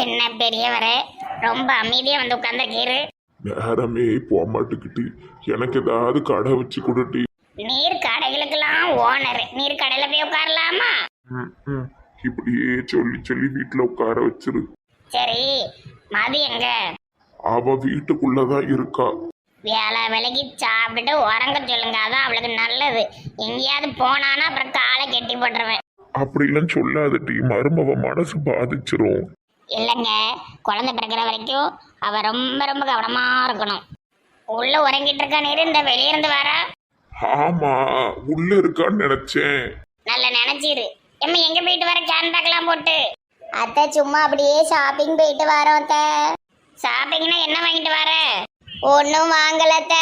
என்ன பெரியவரே, ரொம்ப அமைதியா வந்து உட்கார்ந்துருக்கீரு. நேரமே போக மாட்டுக்கிட்டு எனக்கு ஏதாவது கடை வச்சு கொடுட்டி. நீர் கடைகளுக்கெல்லாம் ஓனர், நீர் கடையில போய் உட்காரலாமா? ம், ம். இப்படியே சொல்லி சொல்லி வீட்டுல உட்கார வச்சிரு. சரி, மதி எங்க? அவ வீட்டுக்குள்ளதான் இருக்கா. வேலை விலைக்கு சாப்பிட்டுட்டு உறங்க சொல்லுங்க, அதான் அவளுக்கு நல்லது. எங்கேயாவது போனானா அப்புறம் காலை கெட்டி போட்டுருவேன். அப்படிலாம் சொல்லாதட்டி, மருமவ மனசு பாதிச்சிரும். இல்லைங்க, குழந்தை பிறக்கிற வரைக்கும் அவ ரொம்ப ரொம்ப கவனமா இருக்கணும். உள்ள உறங்கிட்டு இருக்க நீர் இந்த வெளியிருந்து வர ஆமா, உள்ள இருக்கான்னு நினைச்சேன். நல்ல நினைச்சிரு. எம்மா எங்க போயிட்டு வர கேன் பேக்லாம் போட்டு? அத்தை சும்மா அப்படியே ஷாப்பிங் போயிட்டு வரோம் அத்தை. ஷாப்பிங்னா என்ன வாங்கிட்டு வர? ஒன்றும் வாங்கலத்த,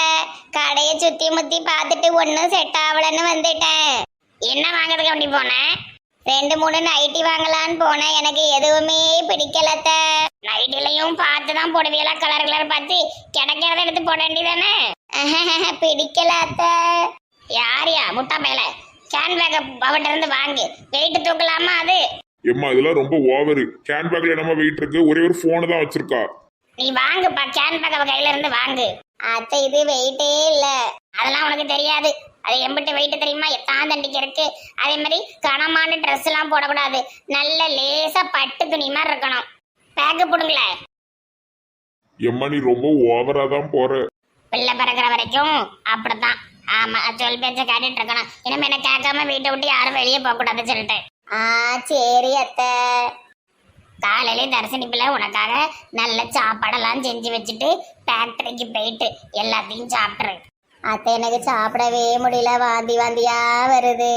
கடையை சுத்தி முத்தி பார்த்துட்டு ஒன்றும் செட் ஆகலன்னு வந்துட்டேன். என்ன வாங்குறதுக்கு அப்படி போனேன்? 2-3 நைட்டி வாங்கலான்னு போனேன். எனக்கு எதுவுமே பிடிக்கலத்த. நைட்டிலையும் பார்த்து தான் போடுவீங்களா? கலர் கலர் பார்த்து கிடைக்கிறத எடுத்து போட வேண்டியதானே? பிடிக்கல அத்த. யாரியா முட்டா மேல கேன் பேக் அவட்ட இருந்து வாங்கு. வெயிட் தூக்கலாமா அது? எம்மா இதெல்லாம் ரொம்ப ஓவரு. கேன் பேக்ல நம்ம வெயிட் இருக்கு, ஒரே ஒரு போன் தான் வச்சிருக்கா. நீ வாங்குப்பா, கேன் பேக் அவ கையில இருந்து வாங்கு. அத்தை இது வெயிட்டே இல்ல. அதெல்லாம் உனக்கு தெரியாது. அது எம்பிட்டு வெயிட் தெரியுமா? எத்தான் தண்டிக்கு இருக்கு. அதே மாதிரி கனமான ட்ரெஸ் எல்லாம் போடக்கூடாது. நல்ல லேசா பட்டு துணி மாதிரி இருக்கணும். பேக்கு போடுங்களே. எம்மா நீ ரொம்ப ஓவரா தான் போற. பிள்ளை பிறக்கிற வரைக்கும் அப்படித்தான். ஆமா, சொல் பேச்ச கேட்டுட்டு இருக்கணும். இனிமே என்ன கேட்காம வீட்டை விட்டு யாரும் வெளியே போக கூடாதுன்னு சொல்லிட்டேன். சரி அத்தை. காலையிலே தரிசனி பிள்ளை உனக்காக நல்ல சாப்பாடெல்லாம் செஞ்சு வச்சுட்டு ஃபேக்டரிக்கு போயிட்டு எல்லாத்தையும் சாப்பிட்ரு. அத்தை எனக்கு சாப்பிடவே முடியல, வாந்தி வாந்தியா வருது.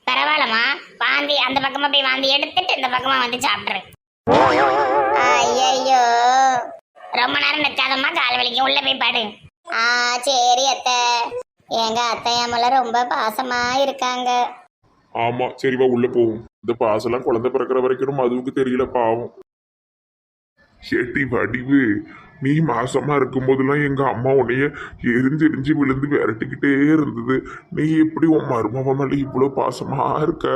பரவாயில்லம்மா, வாந்தி அந்த பக்கமா போய் வாந்தி எடுத்துட்டு இந்த பக்கமா வந்து சாப்பிட்ரு. ஐயோ ரொம்ப நேரம் நிற்காதம்மா, கால் வலிக்கும். உள்ள போய் பாடு. சரி அத்தை. எங்க அத்தையம்மால ரொம்ப பாசமா இருக்காங்க. ஆமா சரி வா உள்ள போவோம். இந்த பாசெல்லாம் குழந்தை பிறக்கிற வரைக்கும் அதுவுக்கு தெரியல, பாவம். ஏட்டி வடிவு, நீ மாசமா இருக்கும் போதெல்லாம் எங்க அம்மா உன்னைய எரிஞ்சு எரிஞ்சு விழுந்து விரட்டிக்கிட்டே இருந்தது. நீ எப்படி உன் மருமக மேல இவ்வளவு பாசமா இருக்க?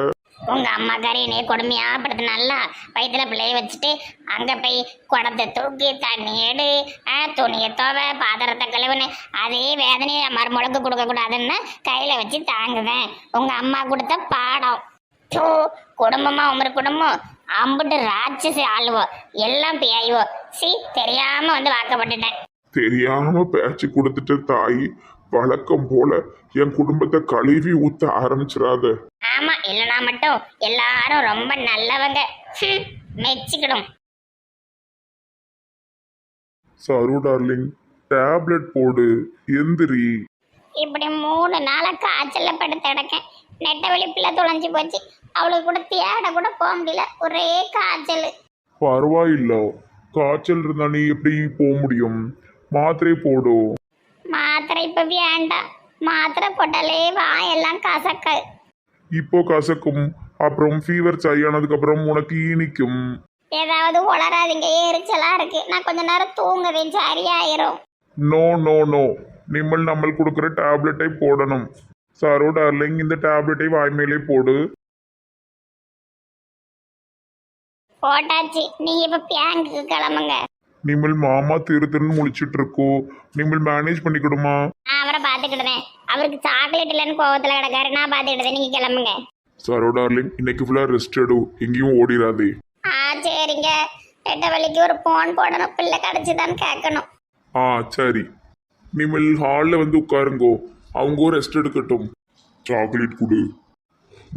உங்க அம்மாக்காரி என்னைய கொடுமையா படுத்தினால வயிற்றுல பிள்ளைய வச்சுட்டு அங்க போய் குடத்தை தூக்கி தண்ணி எடு, துணியை தோவை, பாத்திரத்தை கழுவுன்னு அதே வேதனையை மறுமுழுக்கு கொடுக்க கூடாதுன்னு கையில வச்சு தாங்குவேன். உங்க அம்மா கொடுத்த பாடம். குடும்பமா உமரு குடும்பம் அம்புட்டு ராட்சசி ஆளுவோம், எல்லாம் பேயுவோ. தெரியாம வந்து வாக்கப்பட்டுட்டேன். தெரியாம பேச்சு கொடுத்துட்ட தாய். வழக்கம் போல என் குடும்பத்தை கழுவி ஊத்த ஆரம்பிச்சிடாத. ஆமா, இல்லைனா மட்டும் எல்லாரும் ரொம்ப நல்லவங்க. மெச்சிக்கணும். சரு டார்லிங், டேப்லெட் போடு, எந்திரி. இப்படி 3 நாளா காய்ச்சல்ல படுத்து கிடக்கேன். நெட்ட வெளி பிள்ளை தொலைஞ்சு போச்சு. அவளுக்கு கூட தேட கூட போக முடியல, ஒரே காய்ச்சல். பரவாயில்ல, காய்ச்சல் இருந்தா நீ எப்படி போக முடியும்? மாத்திரை போடு. மாத்திரை இப்ப வேண்டாம். மாத்திரை போட்டாலே வாயெல்லாம் கசக்க. இப்போ கசக்கும், அப்புறம் ஃபீவர் சரியானதுக்கு அப்புறம் உனக்கு இனிக்கும். ஏதாவது உளராதீங்க, எரிச்சலா இருக்கு. நான் கொஞ்ச நேரம் தூங்குவேன், சரியாயிரும். நோ நோ நோ, நம்ம கொடுக்குற டேப்லெட்டை போடணும். சரோ டார்லிங், இந்த டேப்லெட்டை வாய்மையிலே போடு. போட்டாச்சு. நீங்க இப்ப பேங்குக்கு கிளம்புங்க. நிம்மல் மாமா திருன்னு முழிச்சிட்டு இருக்கோ, நிம்மல் மேனேஜ் பண்ணிக்கிடுமா? நான் அவரை பாத்துக்கிட்டேன். அவருக்கு சாக்லேட் இல்லைன்னு கோவத்துல கிடக்காரு. நான் பாத்துக்கிட்டேன், நீங்க கிளம்புங்க. சரோ டார்லிங், இன்னைக்கு ஃபுல்லா ரெஸ்ட் எடு, எங்கேயும் ஓடிடாதே. சரிங்க. நெட்ட வலிக்கு ஒரு போன் போடணும், பிள்ளை கிடைச்சுதான்னு கேட்கணும். சரி. நிம்மல் ஹாலில் வந்து உட்காருங்கோ, அவங்க ரெஸ்ட் எடுக்கட்டும். சாக்லேட் கொடு.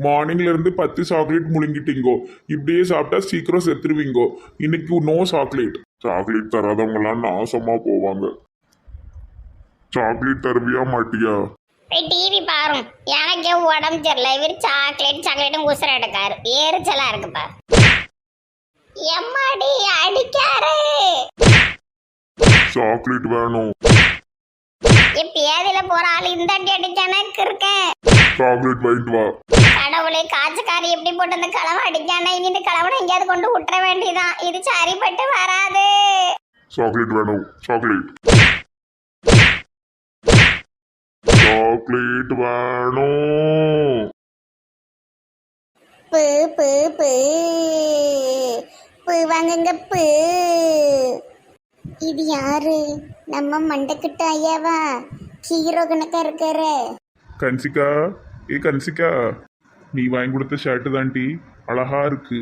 மார்னிங்ல இருந்து 10 சாக்லேட் முழுங்கிட்டீங்கோ. இப்படியே சாப்பிட்டா சீக்கிரம் செத்துருவீங்கோ. இன்னைக்கு நோ சாக்லேட். சாக்லேட் தராதவங்கலாம் நாசமா போவாங்க. சாக்லேட் தருவியா மாட்டியா? போய் டிவி பாரும். எனக்கு உடம்பு சரியில்லை. இவர் சாக்லேட்டும் உசுர எடுக்காரு. எரிச்சலா இருக்குப்பா. எம்மாடி அடிக்காரு. சாக்லேட் வேணும். பேதில போற ஆள் இந்த அடி அடிச்சானக்கு இருக்கேன். சாக்லேட் வாங்கிட்டு வா. கடவுளே, காய்ச்சக்காரி எப்படி போட்டு அந்த கிழமை அடிச்சானா? இனி இந்த கிழமை எங்கேயாவது கொண்டு விட்டுற வேண்டியதான். இது சரிப்பட்டு வராது. சாக்லேட் வேணும். சாக்லேட் சாக்லேட் வேணும். பு பு பு பூ வாங்குங்க பூ. இது யாரு? நம்ம மண்டக்கிட்ட ஐயாவா? ஹீரோ கணக்கா இருக்காரு. கன்சிகா, ஏ கன்சிகா, நீ வாங்கி கொடுத்த ஷர்ட்டு தான்டி, அழகா இருக்கு.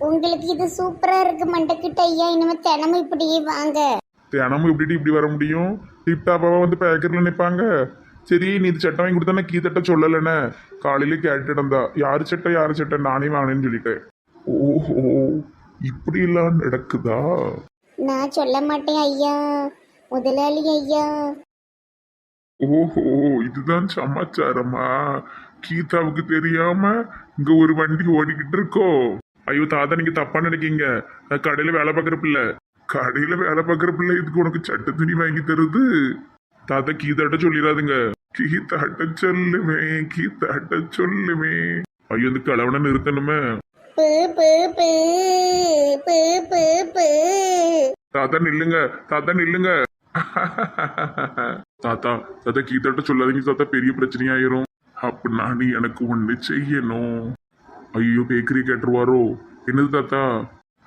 உங்களுக்கு இது சூப்பரா இருக்கு மண்டக்கிட்ட ஐயா. இனிமே தினமும் இப்படியே வாங்க. தினமும் இப்படி வர முடியும்? டிப்டாப்பாவா வந்து பேக்கரில் நிற்பாங்க. சரி, நீ இது சட்டை வாங்கி கொடுத்தா கீத்தட்ட சொல்லலைண்ணே. காலையில கேட்டுட்டா யாரு சட்டை நானே வாங்கினேன்னு சொல்லிட்டேன். ஓஹோ, இப்படிலாம் நடக்குதா? நான் சொல்ல மாட்டேன் ஐயா, முதலாளி ஐயா. ஓஹோ, இதுதான் சமாச்சாரமா? கீதாவுக்கு தெரியாம இங்க ஒரு வண்டி ஓடிக்கிட்டு இருக்கோ? ஐயோ தாத்தா, நீங்க தப்பா நினைக்கீங்க. நான் கடையில வேலை பார்க்குற பிள்ளை. கடையில வேலை பார்க்குற பிள்ளை இதுக்கு உனக்கு சட்டை துணி வாங்கி தருது? தாத்தா, கீதாட்ட சொல்லிடாதுங்க. கீதாட்ட சொல்லுவேன், கீதாட்ட சொல்லுவேன். ஐயோ, இந்த கலவனை நிறுத்தணுமே. பூ பூ பூ பூ பூ பூ. தாத்தா நில்லுங்க, தாத்தா நில்லுங்க. தாத்தா தாத்தா, கீதாட்ட சொல்லாதீங்க தாத்தா, பெரிய பிரச்சனையாயிரும். அப்படின்னா நீ எனக்கு ஒண்ணு செய்யணும். ஐயோ, பேக்கரி கேட்டுருவாரோ? என்னது தாத்தா?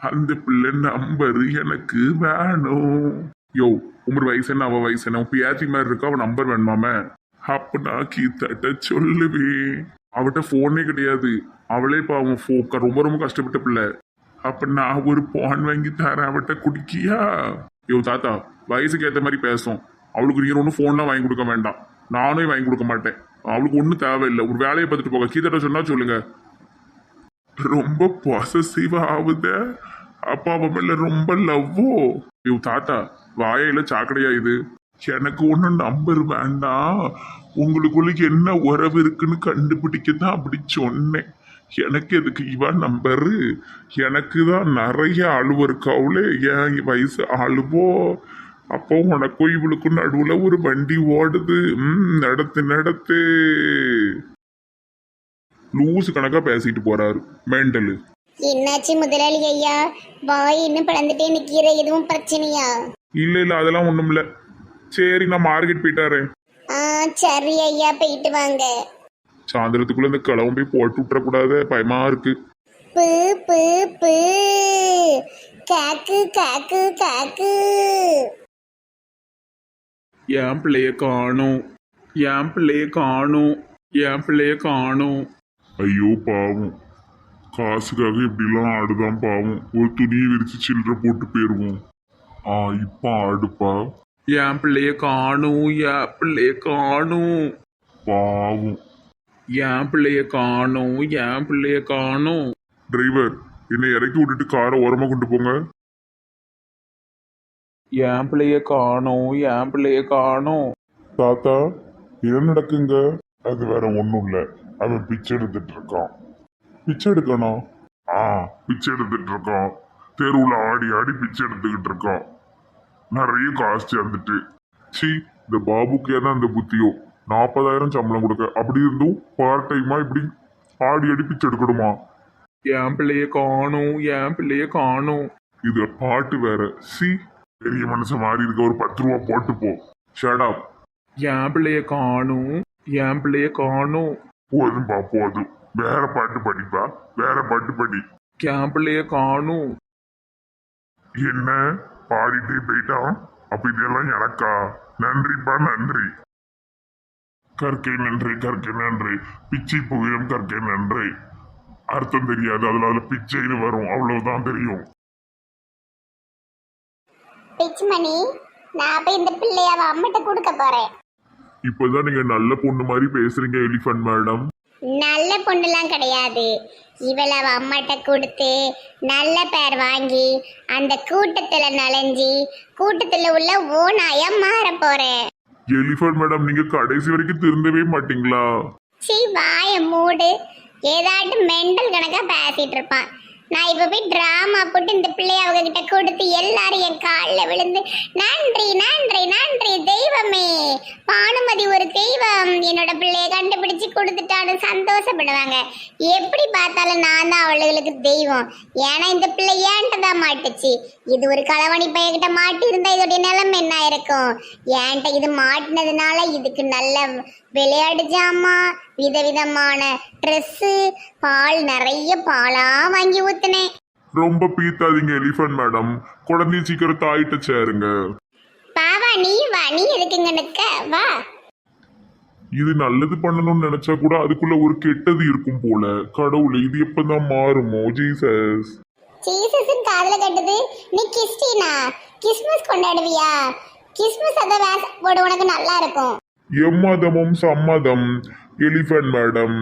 அந்த பிள்ளை நம்பர் எனக்கு வேணும். யோ, உமர் வயசு என்ன, அவ வயசு என்ன? பேத்தி மாதிரி இருக்கா, அவன் நம்பர் வேணுமாமே? அப்படின்னா கீதாட்ட சொல்லுவேன். அவட்ட போனே கிடையாது. அவளே பாவம் ரொம்ப ரொம்ப கஷ்டப்பட்ட பிள்ளை. அப்ப நான் ஒரு போன் வாங்கி தரேன், அவட்ட குடிக்கியா? யோ தாத்தா, வயசுக்கு ஏற்ற மாதிரி பேசும். அவளுக்கு நீங்க ஒன்றும் ஃபோன்லாம் வாங்கி கொடுக்க வேண்டாம். நானும் வாங்கி கொடுக்க மாட்டேன். அவளுக்கு ஒன்றும் தேவையில்லை. ஒரு வேலையை பார்த்துட்டு போக. கீதாட்ட சொன்னா சொல்லுங்க. ரொம்ப பாசசிவா ஆகுத. அப்பா மேல ரொம்ப லவ்வோ? யோ தாத்தா, வாயில சாக்கடையா இது? எனக்கு ஒன்றும் நம்பர் வேண்டாம். உங்களுக்குள்ள என்ன உறவு இருக்குன்னு கண்டுபிடிக்க தான் அப்படி சொன்னேன். எனக்கு எதுக்கு இவா நம்பரு? எனக்கு தான் நிறைய அழுவ இருக்காவுலே. என் வயசு அழுவோ? அப்போ உனக்கும் இவளுக்கும் நடுவுல ஒரு வண்டி ஓடுது. நடத்து நடத்து. லூசு கணக்கா பேசிட்டு போறாரு மெண்டலு. என்னாச்சு முதலாளி ஐயா? வாய் இன்னும் பிளந்துட்டே நிக்கிற, எதுவும் பிரச்சனையா? இல்ல அதெல்லாம் ஒண்ணும் இல்ல. சரி, நான் மார்க்கெட் போயிட்டாரு. சரி ஐயா, போயிட்டு வாங்க. சாயந்தரத்துக்குள்ள இந்த கிளவும் போய் போட்டு விட்டுற கூடாது, பயமா இருக்கு. பூ பூ பூ காக்கு காக்கு காக்கு. என் பிள்ளைய காணும், என் பிள்ளைய காணும், என் பிள்ளைய காணும். ஐயோ பாவம், காசுக்காக இப்படிலாம் ஆடுதான் பாவம். ஒரு துணியை விரிச்சு சில்லற போட்டு போயிருவோம். இப்ப ஆடுப்பா. என் பிள்ளைய காணும், என் பிள்ளைய காணும், பாவம். என் பிள்ளைய காணும், என் பிள்ளைய காணும். டிரைவர், என்னை இறக்கி விட்டுட்டு காரை ஓரமா கொண்டு போங்க. என் பிள்ளைய காணும், என் பிள்ளைய காணும். தாத்தா, என்ன நடக்குங்க? அது வேற ஒண்ணும் இல்ல. அவன் பிச்சை எடுத்துட்டு இருக்கான். பிச்சை எடுக்கணும்? பிச்சை எடுத்துட்டு இருக்கான். தெருவுல ஆடி ஆடி பிச்சை எடுத்துக்கிட்டு இருக்கான். நிறைய காசு சேர்ந்துட்டு. சி, இந்த பாபுக்கு ஏன்னா அந்த புத்தியோ. 40,000 சம்பளம் கொடுக்க, அப்படி இருந்தும் பார்ட் டைமா இப்படி ஆடி ஆடி பிச்சை எடுக்கணுமா? என் பிள்ளைய காணும், என் பிள்ளைய காணும். இதுல பாட்டு வேற. சி, பெரிய மனுஷன் மாறி இருக்க. ஒரு 10 ரூபா போட்டு போ. Shut up. என் பிள்ளைய காணும், என் பிள்ளைய காணும். போதும்பா போதும். வேற பாட்டு படிப்பா, வேற பாட்டு படி. என் பிள்ளைய காணும். என்ன பாடிட்டே போயிட்டான்? அப்ப இதெல்லாம் எனக்கா? நன்றிப்பா நன்றி. கற்கை நன்றி, கற்கை நன்றி. பிச்சை புகிலும் கற்கை நன்றி. அர்த்தம் தெரியாது, அதுல பிச்சைன்னு வரும், அவ்வளவுதான் தெரியும். பிச்சுமணி, நான் போய் இந்த பிள்ளைய அவ அம்மிட்ட கொடுக்க போறேன். இப்பதான் நீங்க நல்ல பொண்ணு மாதிரி பேசுறீங்க எலிஃபண்ட் மேடம். நல்ல பொண்ணுலாம் கிடையாது. இவளை அவ அம்மாட்ட கொடுத்து நல்ல பேர் வாங்கி அந்த கூட்டத்துல நனைஞ்சி கூட்டத்துல உள்ள ஓனாயா மாற போறேன். எலிஃபண்ட் மேடம், நீங்க கடைசி வரைக்கும் திருந்தவே மாட்டீங்களா? சீ, வாய மூடு. ஏதாட்டும் மெண்டல் கணக்கா பேசிட்டு இருப்பான். நான் இப்ப போய் டிராமா போட்டு இந்த பிள்ளைய அவங்க கிட்ட கொடுத்து எல்லாரும் என் காலில் விழுந்து நன்றி நன்றி நன்றி தெய்வமே, பானுமதி ஒரு தெய்வம், என்னோட பிள்ளைய கண்டுபிடிச்சு கொடுத்துட்டான்னு சந்தோஷப்படுவாங்க. எப்படி பார்த்தாலும் நான் தான் அவளுகளுக்கு தெய்வம். ஏன்னா இந்த பிள்ளை ஏன்ட்ட தான் மாட்டுச்சு. இது ஒரு களவாணி பையன்கிட்ட மாட்டி இருந்தா இதோடைய நிலைமை என்ன இருக்கும்? ஏன்ட்ட இது மாட்டினதுனால இதுக்கு நல்ல விளையாடு ஜாமா, விதவிதமான ட்ரெஸ்ஸு, பால் நிறைய பாலா வாங்கி ஊத்துனேன். ரொம்ப பீத்தாதீங்க எலிஃபண்ட் மேடம். குழந்தைய சீக்கிரம் தாயிட்ட சேருங்க. பாவா நீ வா, நீ எதுக்கு இங்க நிக்க, வா. இது நல்லது பண்ணணும்னு நினைச்சா கூட அதுக்குள்ள ஒரு கெட்டது இருக்கும் போல. கடவுளே, இது எப்பதான் மாறுமோ? ஜீசஸ். ஜீசஸின் காதுல கட்டுது. நீ கிறிஸ்டினா? கிறிஸ்மஸ் கொண்டாடுவியா? கிறிஸ்மஸ் அத வேஷம் போடு, உனக்கு நல்லா இருக்கும். எம்மதமும் சம்மதம் எலிஃபண்ட் மேடம்.